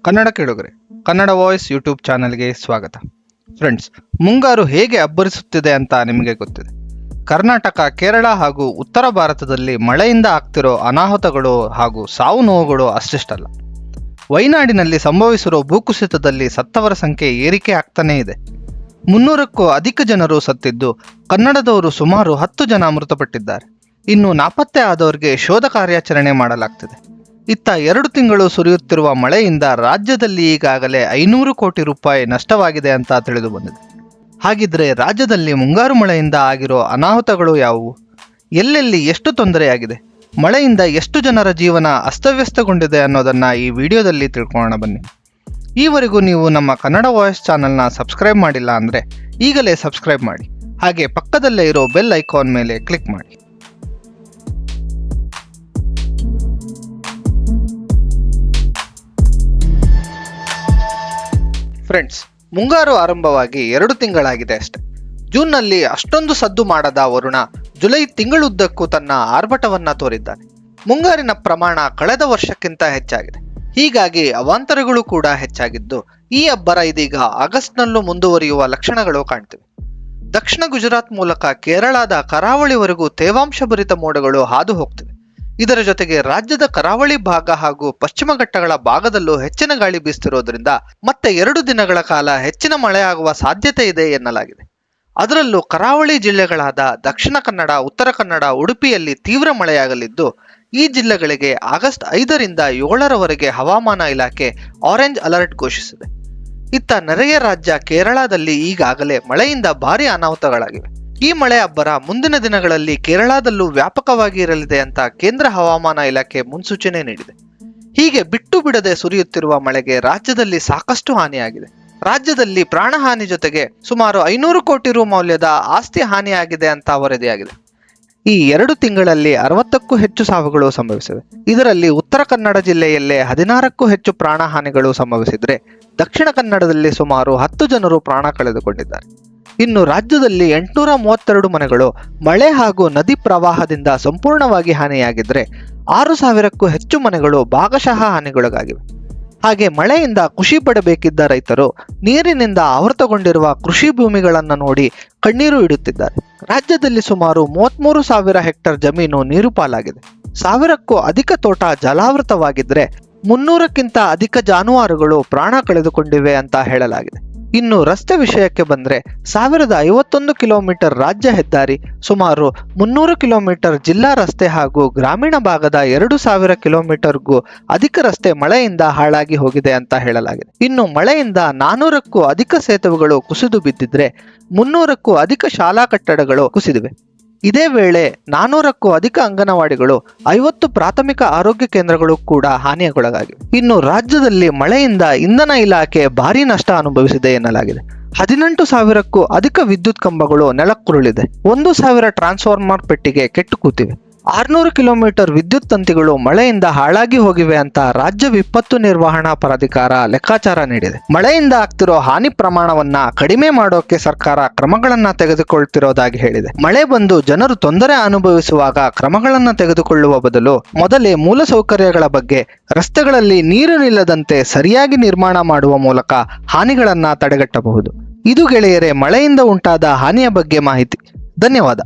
ಕನ್ನಡ ಕೇಳುಗರೆ, Kannada voice YouTube ಚಾನೆಲ್ಗೆ ಸ್ವಾಗತ. ಫ್ರೆಂಡ್ಸ್, ಮುಂಗಾರು ಹೇಗೆ ಅಬ್ಬರಿಸುತ್ತಿದೆ ಅಂತ ನಿಮಗೆ ಗೊತ್ತಿದೆ. ಕರ್ನಾಟಕ, ಕೇರಳ ಹಾಗೂ ಉತ್ತರ ಭಾರತದಲ್ಲಿ ಮಳೆಯಿಂದ ಆಗ್ತಿರೋ ಅನಾಹುತಗಳು ಹಾಗೂ ಸಾವು ನೋವುಗಳು ಅಷ್ಟಿಷ್ಟಲ್ಲ. ವೈನಾಡಿನಲ್ಲಿ ಸಂಭವಿಸಿರೋ ಭೂಕುಸಿತದಲ್ಲಿ ಸತ್ತವರ ಸಂಖ್ಯೆ ಏರಿಕೆ ಆಗ್ತಾನೇ ಇದೆ. 300ಕ್ಕೂ ಅಧಿಕ ಜನರು ಸತ್ತಿದ್ದು, ಕನ್ನಡದವರು ಸುಮಾರು 10 ಜನ ಮೃತಪಟ್ಟಿದ್ದಾರೆ. ಇನ್ನು ನಾಪತ್ತೆ ಆದವರಿಗೆ ಶೋಧ ಕಾರ್ಯಾಚರಣೆ ಮಾಡಲಾಗ್ತಿದೆ. ಇತ್ತ 2 ತಿಂಗಳು ಸುರಿಯುತ್ತಿರುವ ಮಳೆಯಿಂದ ರಾಜ್ಯದಲ್ಲಿ ಈಗಾಗಲೇ 500 ಕೋಟಿ ರೂಪಾಯಿ ನಷ್ಟವಾಗಿದೆ ಅಂತ ತಿಳಿದು ಬಂದಿದೆ. ಹಾಗಿದ್ರೆ ರಾಜ್ಯದಲ್ಲಿ ಮುಂಗಾರು ಮಳೆಯಿಂದ ಆಗಿರೋ ಅನಾಹುತಗಳು ಯಾವುವು? ಎಲ್ಲೆಲ್ಲಿ ಎಷ್ಟು ತೊಂದರೆಯಾಗಿದೆ? ಮಳೆಯಿಂದ ಎಷ್ಟು ಜನರ ಜೀವನ ಅಸ್ತವ್ಯಸ್ತಗೊಂಡಿದೆ ಅನ್ನೋದನ್ನ ಈ ವಿಡಿಯೋದಲ್ಲಿ ತಿಳ್ಕೊಳ್ಳೋಣ ಬನ್ನಿ. ಈವರೆಗೂ ನೀವು ನಮ್ಮ ಕನ್ನಡ ವಾಯ್ಸ್ ಚಾನೆಲ್ನ ಸಬ್ಸ್ಕ್ರೈಬ್ ಮಾಡಿಲ್ಲ ಅಂದರೆ ಈಗಲೇ ಸಬ್ಸ್ಕ್ರೈಬ್ ಮಾಡಿ. ಹಾಗೆ ಪಕ್ಕದಲ್ಲೇ ಇರೋ ಬೆಲ್ ಐಕಾನ್ ಮೇಲೆ ಕ್ಲಿಕ್ ಮಾಡಿ. ಫ್ರೆಂಡ್ಸ್, ಮುಂಗಾರು ಆರಂಭವಾಗಿ 2 ತಿಂಗಳಾಗಿದೆ ಅಷ್ಟೆ. ಜೂನ್ನಲ್ಲಿ ಅಷ್ಟೊಂದು ಸದ್ದು ಮಾಡದ ವರುಣ ಜುಲೈ ತಿಂಗಳುದ್ದಕ್ಕೂ ತನ್ನ ಆರ್ಭಟವನ್ನ ತೋರಿದ್ದಾನೆ. ಮುಂಗಾರಿನ ಪ್ರಮಾಣ ಕಳೆದ ವರ್ಷಕ್ಕಿಂತ ಹೆಚ್ಚಾಗಿದೆ. ಹೀಗಾಗಿ ಅವಾಂತರಗಳು ಕೂಡ ಹೆಚ್ಚಾಗಿದ್ದು, ಈ ಅಬ್ಬರ ಇದೀಗ ಆಗಸ್ಟ್ನಲ್ಲೂ ಮುಂದುವರಿಯುವ ಲಕ್ಷಣಗಳು ಕಾಣ್ತಿವೆ. ದಕ್ಷಿಣ ಗುಜರಾತ್ ಮೂಲಕ ಕೇರಳದ ಕರಾವಳಿವರೆಗೂ ತೇವಾಂಶಭರಿತ ಮೋಡಗಳು ಹಾದು ಹೋಗ್ತಿವೆ. ಇದರ ಜೊತೆಗೆ ರಾಜ್ಯದ ಕರಾವಳಿ ಭಾಗ ಹಾಗೂ ಪಶ್ಚಿಮ ಘಟ್ಟಗಳ ಭಾಗದಲ್ಲೂ ಹೆಚ್ಚಿನ ಗಾಳಿ ಬೀಸ್ತಿರೋದ್ರಿಂದ ಮತ್ತೆ 2 ದಿನಗಳ ಕಾಲ ಹೆಚ್ಚಿನ ಮಳೆಯಾಗುವ ಸಾಧ್ಯತೆ ಇದೆ ಎನ್ನಲಾಗಿದೆ. ಅದರಲ್ಲೂ ಕರಾವಳಿ ಜಿಲ್ಲೆಗಳಾದ ದಕ್ಷಿಣ ಕನ್ನಡ, ಉತ್ತರ ಕನ್ನಡ, ಉಡುಪಿಯಲ್ಲಿ ತೀವ್ರ ಮಳೆಯಾಗಲಿದ್ದು, ಈ ಜಿಲ್ಲೆಗಳಿಗೆ ಆಗಸ್ಟ್ 5ರಿಂದ 7ರವರೆಗೆ ಹವಾಮಾನ ಇಲಾಖೆ ಆರೆಂಜ್ ಅಲರ್ಟ್ ಘೋಷಿಸಿದೆ. ಇತ್ತ ನೆರೆಯ ರಾಜ್ಯ ಕೇರಳದಲ್ಲಿ ಈಗಾಗಲೇ ಮಳೆಯಿಂದ ಭಾರಿ ಅನಾಹುತಗಳಾಗಿವೆ. ಈ ಮಳೆ ಅಬ್ಬರ ಮುಂದಿನ ದಿನಗಳಲ್ಲಿ ಕೇರಳದಲ್ಲೂ ವ್ಯಾಪಕವಾಗಿ ಇರಲಿದೆ ಅಂತ ಕೇಂದ್ರ ಹವಾಮಾನ ಇಲಾಖೆ ಮುನ್ಸೂಚನೆ ನೀಡಿದೆ. ಹೀಗೆ ಬಿಟ್ಟು ಬಿಡದೆ ಸುರಿಯುತ್ತಿರುವ ಮಳೆಗೆ ರಾಜ್ಯದಲ್ಲಿ ಸಾಕಷ್ಟು ಹಾನಿಯಾಗಿದೆ. ರಾಜ್ಯದಲ್ಲಿ ಪ್ರಾಣಹಾನಿ ಜೊತೆಗೆ ಸುಮಾರು 500 ಕೋಟಿ ರು ಮೌಲ್ಯದ ಆಸ್ತಿ ಹಾನಿಯಾಗಿದೆ ಅಂತ ವರದಿಯಾಗಿದೆ. ಈ 2 ತಿಂಗಳಲ್ಲಿ 60ಕ್ಕೂ ಹೆಚ್ಚು ಸಾವುಗಳು ಸಂಭವಿಸಿವೆ. ಇದರಲ್ಲಿ ಉತ್ತರ ಕನ್ನಡ ಜಿಲ್ಲೆಯಲ್ಲೇ 16ಕ್ಕೂ ಹೆಚ್ಚು ಪ್ರಾಣಹಾನಿಗಳು ಸಂಭವಿಸಿದ್ರೆ, ದಕ್ಷಿಣ ಕನ್ನಡದಲ್ಲಿ ಸುಮಾರು 10 ಜನರು ಪ್ರಾಣ ಕಳೆದುಕೊಂಡಿದ್ದಾರೆ. ಇನ್ನು ರಾಜ್ಯದಲ್ಲಿ 832 ಮನೆಗಳು ಮಳೆ ಹಾಗೂ ನದಿ ಪ್ರವಾಹದಿಂದ ಸಂಪೂರ್ಣವಾಗಿ ಹಾನಿಯಾಗಿದ್ರೆ, 6,000ಕ್ಕೂ ಹೆಚ್ಚು ಮನೆಗಳು ಭಾಗಶಃ ಹಾನಿಗೊಳಗಾಗಿವೆ. ಹಾಗೆ ಮಳೆಯಿಂದ ಖುಷಿ ಪಡಬೇಕಿದ್ದ ರೈತರು ನೀರಿನಿಂದ ಆವೃತಗೊಂಡಿರುವ ಕೃಷಿ ಭೂಮಿಗಳನ್ನು ನೋಡಿ ಕಣ್ಣೀರು ಇಡುತ್ತಿದ್ದಾರೆ. ರಾಜ್ಯದಲ್ಲಿ ಸುಮಾರು 33,000 ಹೆಕ್ಟರ್ ಜಮೀನು ನೀರು ಪಾಲಾಗಿದೆ. 1,000ಕ್ಕೂ ಅಧಿಕ ತೋಟ ಜಲಾವೃತವಾಗಿದ್ರೆ, 300ಕ್ಕಿಂತ ಅಧಿಕ ಜಾನುವಾರುಗಳು ಪ್ರಾಣ ಕಳೆದುಕೊಂಡಿವೆ ಅಂತ ಹೇಳಲಾಗಿದೆ. ಇನ್ನು ರಸ್ತೆ ವಿಷಯಕ್ಕೆ ಬಂದ್ರೆ, 1051 ಕಿಲೋಮೀಟರ್ ರಾಜ್ಯ ಹೆದ್ದಾರಿ, ಸುಮಾರು 300 ಕಿಲೋಮೀಟರ್ ಜಿಲ್ಲಾ ರಸ್ತೆ ಹಾಗೂ ಗ್ರಾಮೀಣ ಭಾಗದ 2,000 ಕಿಲೋಮೀಟರ್ಗೂ ಅಧಿಕ ರಸ್ತೆ ಮಳೆಯಿಂದ ಹಾಳಾಗಿ ಹೋಗಿದೆ ಅಂತ ಹೇಳಲಾಗಿದೆ. ಇನ್ನು ಮಳೆಯಿಂದ 400ಕ್ಕೂ ಅಧಿಕ ಸೇತುವೆಗಳು ಕುಸಿದು ಬಿದ್ದಿದ್ರೆ, 300ಕ್ಕೂ ಅಧಿಕ ಶಾಲಾ ಕಟ್ಟಡಗಳು ಕುಸಿದಿವೆ. ಇದೇ ವೇಳೆ 400ಕ್ಕೂ ಅಧಿಕ ಅಂಗನವಾಡಿಗಳು, 50 ಪ್ರಾಥಮಿಕ ಆರೋಗ್ಯ ಕೇಂದ್ರಗಳು ಕೂಡ ಹಾನಿಗೊಳಗಾಗಿವೆ. ಇನ್ನು ರಾಜ್ಯದಲ್ಲಿ ಮಳೆಯಿಂದ ಇಂಧನ ಇಲಾಖೆ ಭಾರಿ ನಷ್ಟ ಅನುಭವಿಸಿದೆ ಎನ್ನಲಾಗಿದೆ. 18,000ಕ್ಕೂ ಅಧಿಕ ವಿದ್ಯುತ್ ಕಂಬಗಳು ನೆಲಕ್ಕುರುಳಿದೆ. 1,000 ಟ್ರಾನ್ಸ್ಫಾರ್ಮರ್ ಪೆಟ್ಟಿಗೆ ಕೆಟ್ಟು ಕೂತಿವೆ. 600 ಕಿಲೋಮೀಟರ್ ವಿದ್ಯುತ್ ತಂತಿಗಳು ಮಳೆಯಿಂದ ಹಾಳಾಗಿ ಹೋಗಿವೆ ಅಂತ ರಾಜ್ಯ ವಿಪತ್ತು ನಿರ್ವಹಣಾ ಪ್ರಾಧಿಕಾರ ಲೆಕ್ಕಾಚಾರ ನೀಡಿದೆ. ಮಳೆಯಿಂದ ಆಗ್ತಿರೋ ಹಾನಿ ಪ್ರಮಾಣವನ್ನ ಕಡಿಮೆ ಮಾಡೋಕೆ ಸರ್ಕಾರ ಕ್ರಮಗಳನ್ನ ತೆಗೆದುಕೊಳ್ತಿರೋದಾಗಿ ಹೇಳಿದೆ. ಮಳೆ ಬಂದು ಜನರು ತೊಂದರೆ ಅನುಭವಿಸುವಾಗ ಕ್ರಮಗಳನ್ನ ತೆಗೆದುಕೊಳ್ಳುವ ಬದಲು ಮೊದಲೇ ಮೂಲಸೌಕರ್ಯಗಳ ಬಗ್ಗೆ, ರಸ್ತೆಗಳಲ್ಲಿ ನೀರು ನಿಲ್ಲದಂತೆ ಸರಿಯಾಗಿ ನಿರ್ಮಾಣ ಮಾಡುವ ಮೂಲಕ ಹಾನಿಗಳನ್ನ ತಡೆಗಟ್ಟಬಹುದು. ಇದು ಗೆಳೆಯರೇ, ಮಳೆಯಿಂದ ಉಂಟಾದ ಹಾನಿಯ ಬಗ್ಗೆ ಮಾಹಿತಿ. ಧನ್ಯವಾದ.